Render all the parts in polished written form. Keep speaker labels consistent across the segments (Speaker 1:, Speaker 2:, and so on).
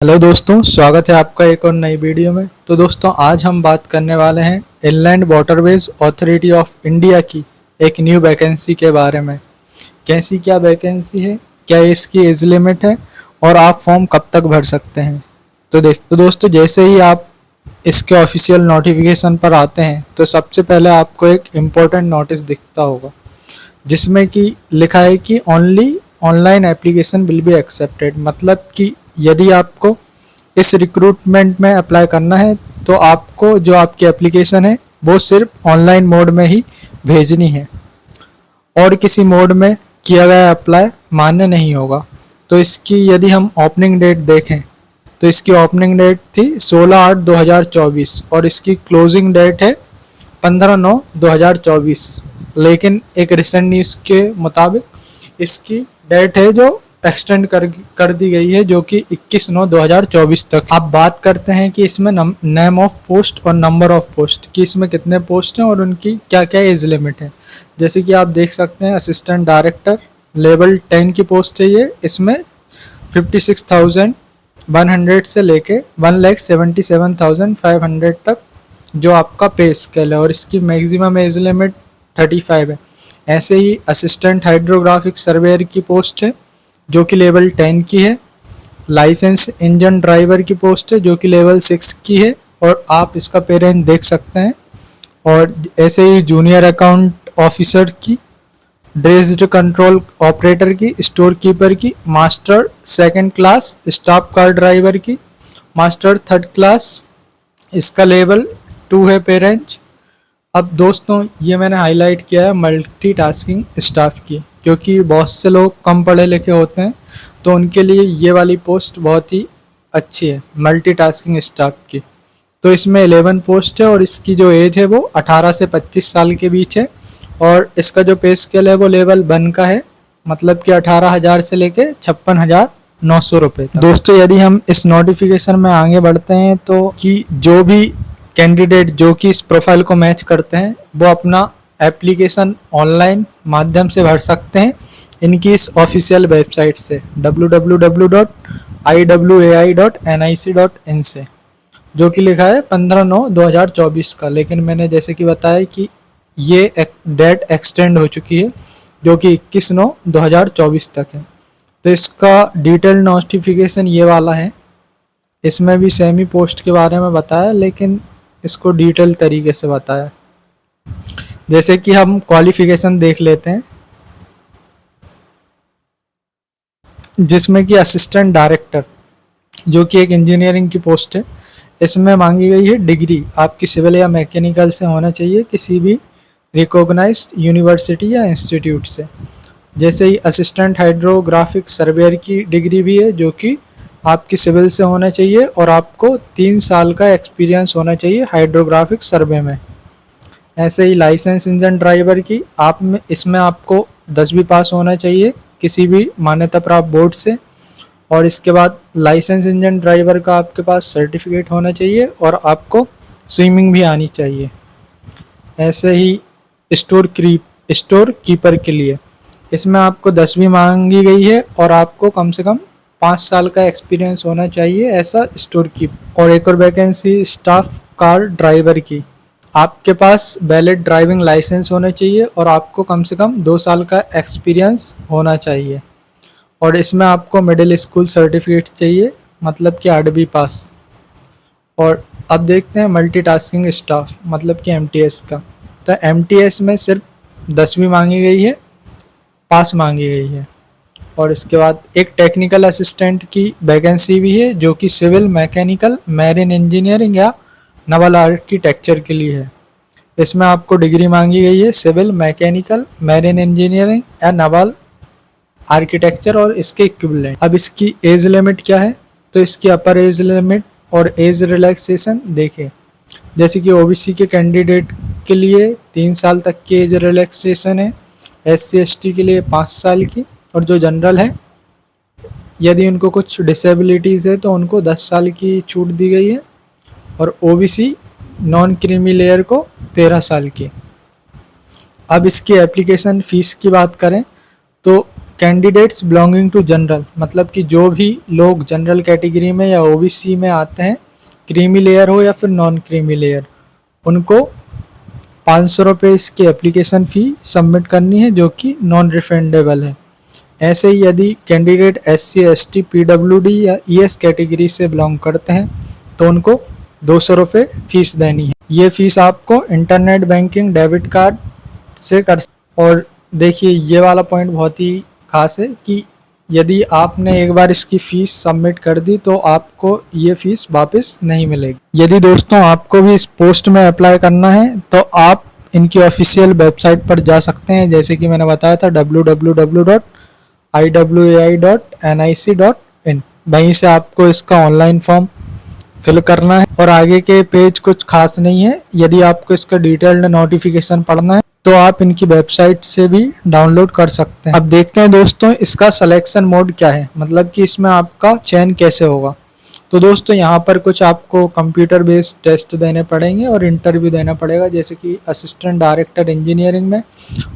Speaker 1: Hello दोस्तों, स्वागत है आपका एक और नई वीडियो में। तो दोस्तों, आज हम बात करने वाले हैं inland waterways authority of India की एक न्यू वैकेंसी के बारे में। कैसी क्या वैकेंसी है, क्या इसकी एज लिमिट है और आप फॉर्म कब तक भर सकते हैं। तो दोस्तों, जैसे ही आप इसके ऑफिशियल नोटिफिकेशन पर आते हैं तो सबसे पहले आपको एक इम्पोर्टेंट नोटिस दिखता होगा जिसमें कि लिखा है कि only online application will be accepted. मतलब कि यदि आपको इस रिक्रूटमेंट में अप्लाई करना है तो आपको जो आपकी एप्लीकेशन है वो सिर्फ ऑनलाइन मोड में ही भेजनी है और किसी मोड में किया गया अप्लाई मान्य नहीं होगा। तो इसकी यदि हम ओपनिंग डेट देखें तो इसकी ओपनिंग डेट थी 16/8/2024 और इसकी क्लोजिंग डेट है 15/9/2024। लेकिन एक रिसेंट न्यूज़ के मुताबिक इसकी डेट है जो एक्सटेंड कर दी गई है, जो कि 21/9/2024 तक। अब बात करते हैं कि इसमें नेम ऑफ पोस्ट और नंबर ऑफ पोस्ट कि इसमें कितने पोस्ट हैं और उनकी क्या क्या एज लिमिट है। जैसे कि आप देख सकते हैं, असिस्टेंट डायरेक्टर लेवल 10 की पोस्ट है ये। इसमें 56,100 से लेके 1,77,500 तक जो आपका पे स्केल है और इसकी मैक्सिमम एज लिमिट 35 है। ऐसे ही असिस्टेंट हाइड्रोग्राफिक सर्वेयर की पोस्ट है जो कि लेवल 10 की है। लाइसेंस इंजन ड्राइवर की पोस्ट है जो कि लेवल 6 की है और आप इसका पे रेंज देख सकते हैं। और ऐसे ही जूनियर अकाउंट ऑफिसर की, ड्रेस्ड कंट्रोल ऑपरेटर की, स्टोर कीपर की, master 2nd class staff car driver की, मास्टर 3rd क्लास, इसका लेवल 2 है पे रेंज। अब दोस्तों, ये मैंने हाईलाइट किया है मल्टीटास्किंग स्टाफ की, क्योंकि बहुत से लोग कम पढ़े लिखे होते हैं तो उनके लिए ये वाली पोस्ट बहुत ही अच्छी है, मल्टीटास्किंग स्टाफ की। तो इसमें 11 पोस्ट है और इसकी जो एज है वो 18 से 25 साल के बीच है और इसका जो पे स्केल है वो लेवल 1 का है, मतलब कि 18,000 से लेके 56,900 रुपये तक। दोस्तों, यदि हम इस नोटिफिकेशन में आगे बढ़ते हैं तो कि जो भी कैंडिडेट जो कि इस प्रोफाइल को मैच करते हैं वो अपना एप्लीकेशन ऑनलाइन माध्यम से भर सकते हैं इनकी इस ऑफिशियल वेबसाइट से www.iwai.nic.in से, जो कि लिखा है 15/9/2024 का। लेकिन मैंने जैसे कि बताया कि ये डेट एक्सटेंड हो चुकी है जो कि 21/9/2024 तक है। तो इसका डिटेल नोटिफिकेशन ये वाला है। इसमें भी सेमी पोस्ट के बारे में बताया लेकिन इसको डिटेल तरीके से बताया। जैसे कि हम क्वालिफिकेशन देख लेते हैं, जिसमें कि असिस्टेंट डायरेक्टर जो कि एक इंजीनियरिंग की पोस्ट है। इसमें मांगी गई है डिग्री आपकी सिविल या मैकेनिकल से होना चाहिए, किसी भी रिकॉग्नाइज्ड यूनिवर्सिटी या इंस्टीट्यूट से। जैसे ही असिस्टेंट हाइड्रोग्राफिक सर्वेयर की डिग्री भी है जो कि आपकी सिविल से होना चाहिए और आपको 3 साल का एक्सपीरियंस होना चाहिए हाइड्रोग्राफिक सर्वे में। ऐसे ही लाइसेंस इंजन ड्राइवर की इसमें आपको 10वीं पास होना चाहिए किसी भी मान्यता प्राप्त बोर्ड से। और इसके बाद लाइसेंस इंजन ड्राइवर का आपके पास सर्टिफिकेट होना चाहिए और आपको स्विमिंग भी आनी चाहिए। ऐसे ही स्टोर कीपर के लिए इसमें आपको 10वीं मांगी गई है और आपको कम से कम 5 साल का एक्सपीरियंस होना चाहिए ऐसा स्टोर कीपर। और एक और वैकेंसी स्टाफ कार ड्राइवर की, आपके पास वैलिड ड्राइविंग लाइसेंस होना चाहिए और आपको कम से कम 2 साल का एक्सपीरियंस होना चाहिए। और इसमें आपको मिडिल स्कूल सर्टिफिकेट चाहिए, मतलब कि 8वीं पास। और अब देखते हैं मल्टीटास्किंग स्टाफ, मतलब कि MTS का। तो MTS में सिर्फ 10वीं मांगी गई है, पास मांगी गई है। और इसके बाद एक टेक्निकल असिस्टेंट की वैकेंसी भी है जो कि सिविल, मैकेनिकल, मैरीन इंजीनियरिंग या नवल आर्किटेक्चर के लिए है। इसमें आपको डिग्री मांगी गई है सिविल, मैकेनिकल, मैरीन इंजीनियरिंग या नवल आर्किटेक्चर और इसके इक्विवेलेंट। अब इसकी एज लिमिट क्या है, तो इसकी अपर एज लिमिट और एज रिलैक्सेशन देखें। जैसे कि OBC के कैंडिडेट के लिए 3 साल तक की एज रिलैक्सेशन है, SC/ST के लिए 5 साल की, और जो जनरल है यदि उनको कुछ डिसेबिलिटीज़ है तो उनको 10 साल की छूट दी गई है, और OBC नॉन क्रीमी लेयर को 13 साल की। अब इसकी एप्लीकेशन फ़ीस की बात करें तो कैंडिडेट्स बिलोंगिंग टू जनरल, मतलब कि जो भी लोग जनरल कैटेगरी में या ओबीसी में आते हैं, क्रीमी लेयर हो या फिर नॉन क्रीमी लेयर, उनको 500 रुपये इसकी एप्लीकेशन फ़ी सबमिट करनी है, जो कि नॉन रिफंडेबल है। ऐसे ही यदि कैंडिडेट SC ST PWD या ES कैटेगरी से बिलोंग करते हैं तो उनको 200 रुपये फीस देनी है। ये फीस आपको इंटरनेट बैंकिंग डेबिट कार्ड से कर। और देखिए ये वाला पॉइंट बहुत ही खास है कि यदि आपने एक बार इसकी फ़ीस सबमिट कर दी तो आपको ये फ़ीस वापस नहीं मिलेगी। यदि दोस्तों आपको भी इस पोस्ट में अप्लाई करना है तो आप इनकी ऑफिशियल वेबसाइट पर जा सकते हैं, जैसे कि मैंने बताया था www.iwai.nic.in। वहीं से आपको इसका ऑनलाइन फॉर्म फिल करना है और आगे के पेज कुछ खास नहीं है। यदि आपको इसका डिटेल्ड नोटिफिकेशन पढ़ना है तो आप इनकी वेबसाइट से भी डाउनलोड कर सकते हैं। अब देखते हैं दोस्तों इसका सिलेक्शन मोड क्या है, मतलब कि इसमें आपका चयन कैसे होगा। तो दोस्तों यहाँ पर कुछ आपको कंप्यूटर बेस्ड टेस्ट देने पड़ेंगे और इंटरव्यू देना पड़ेगा, जैसे कि असिस्टेंट डायरेक्टर इंजीनियरिंग में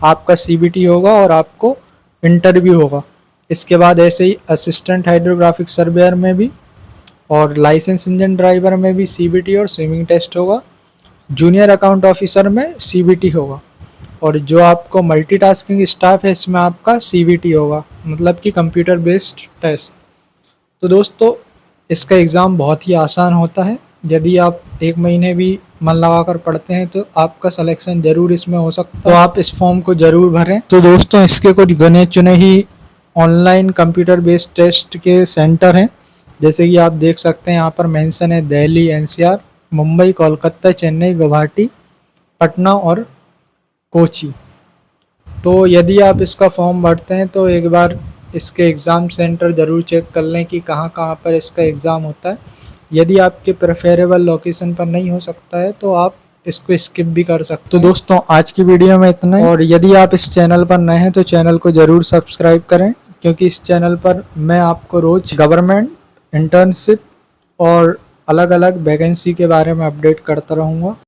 Speaker 1: आपका CBT होगा और आपको इंटरव्यू होगा। इसके बाद ऐसे ही असिस्टेंट हाइड्रोग्राफिक सर्वेयर में भी और लाइसेंस इंजन ड्राइवर में भी CBT और स्विमिंग टेस्ट होगा। जूनियर अकाउंट ऑफिसर में CBT होगा और जो आपको मल्टीटास्किंग स्टाफ है इसमें आपका CVT होगा, मतलब कि कंप्यूटर बेस्ड टेस्ट। तो दोस्तों इसका एग्ज़ाम बहुत ही आसान होता है। यदि आप 1 महीने भी मन लगाकर पढ़ते हैं तो आपका सिलेक्शन ज़रूर इसमें हो सकता है, तो आप इस फॉर्म को ज़रूर भरें। तो दोस्तों इसके कुछ गिने चुने ही ऑनलाइन कंप्यूटर बेस्ड टेस्ट के सेंटर हैं, जैसे कि आप देख सकते हैं यहाँ पर मेंशन है दिल्ली NCR, मुंबई, कोलकाता, चेन्नई, गुवाहाटी, पटना और कोची। तो यदि आप इसका फॉर्म भरते हैं तो एक बार इसके एग्ज़ाम सेंटर ज़रूर चेक कर लें कि कहाँ कहाँ पर इसका एग्ज़ाम होता है। यदि आपके प्रेफरेबल लोकेशन पर नहीं हो सकता है तो आप इसको स्किप भी कर सकते हैं। तो दोस्तों आज की वीडियो में इतना ही, और यदि आप इस चैनल पर नए हैं तो चैनल को ज़रूर सब्सक्राइब करें, क्योंकि इस चैनल पर मैं आपको रोज़ गवर्नमेंट, इंटर्नशिप और अलग अलग वैकेंसी के बारे में अपडेट करता रहूँगा।